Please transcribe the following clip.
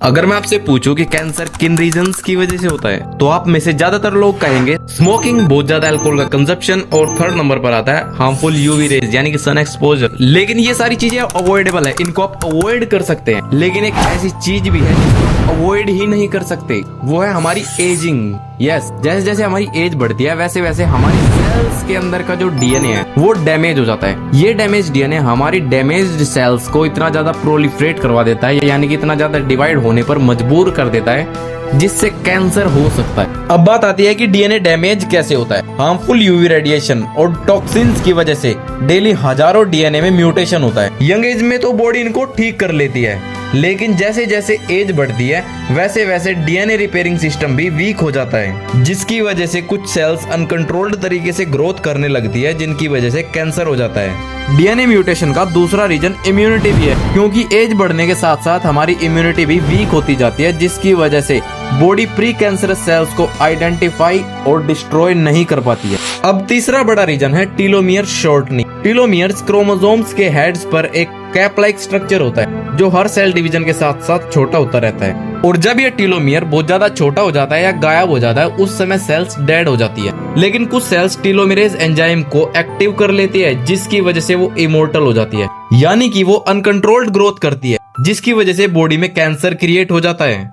अगर मैं आपसे पूछूं कि कैंसर किन रीजंस की वजह से होता है तो आप में से ज्यादातर लोग कहेंगे स्मोकिंग, बहुत ज्यादा अल्कोहल का कंजप्शन, और थर्ड नंबर पर आता है हार्मफुल यूवी रेज यानी कि सन एक्सपोजर। लेकिन ये सारी चीजें अवॉइडेबल है, इनको आप अवॉइड कर सकते हैं। लेकिन एक ऐसी चीज भी है जिसको अवॉइड ही नहीं कर सकते, वो है हमारी एजिंग। यस, जैसे जैसे हमारी एज बढ़ती है वैसे वैसे हमारी सेल्स के अंदर का जो डीएनए है वो डैमेज हो जाता है। ये डैमेज डीएनए हमारी डैमेज्ड सेल्स को इतना ज्यादा प्रोलिफरेट करवा देता है, यानी कि इतना ज्यादा डिवाइड होने पर मजबूर कर देता है, जिससे कैंसर हो सकता है। अब बात आती है कि डीएनए डैमेज कैसे होता है। हार्मफुल यूवी रेडिएशन और टॉक्सिन्स की वजह से डेली हजारों डीएनए में म्यूटेशन होता है। यंग एज में तो बॉडी इनको ठीक कर लेती है, लेकिन जैसे जैसे एज बढ़ती है वैसे वैसे डीएनए रिपेयरिंग सिस्टम भी वीक हो जाता है, जिसकी वजह से कुछ सेल्स अनकंट्रोल्ड तरीके से ग्रोथ करने लगती है, जिनकी वजह से कैंसर हो जाता है। डीएनए म्यूटेशन का दूसरा रीजन इम्यूनिटी भी है, क्योंकि एज बढ़ने के साथ साथ हमारी इम्यूनिटी भी वीक होती जाती है, जिसकी वजह से बॉडी प्री कैंसरस सेल्स को आइडेंटिफाई और डिस्ट्रॉय नहीं कर पाती है। अब तीसरा बड़ा रीजन है टीलोमियर शॉर्टनिंग। टीलोमियर्स क्रोमोसोम्स के हेड्स पर एक कैप लाइक स्ट्रक्चर होता है जो हर सेल डिवीजन के साथ साथ छोटा होता रहता है, और जब ये टीलोमियर बहुत ज्यादा छोटा हो जाता है या गायब हो जाता है उस समय सेल्स डेड हो जाती है। लेकिन कुछ सेल्स टीलोमेरेज एंजाइम को एक्टिव कर लेती है, जिसकी वजह से वो इमोर्टल हो जाती है, यानी कि वो अनकंट्रोल्ड ग्रोथ करती है, जिसकी वजह से बॉडी में कैंसर क्रिएट हो जाता है।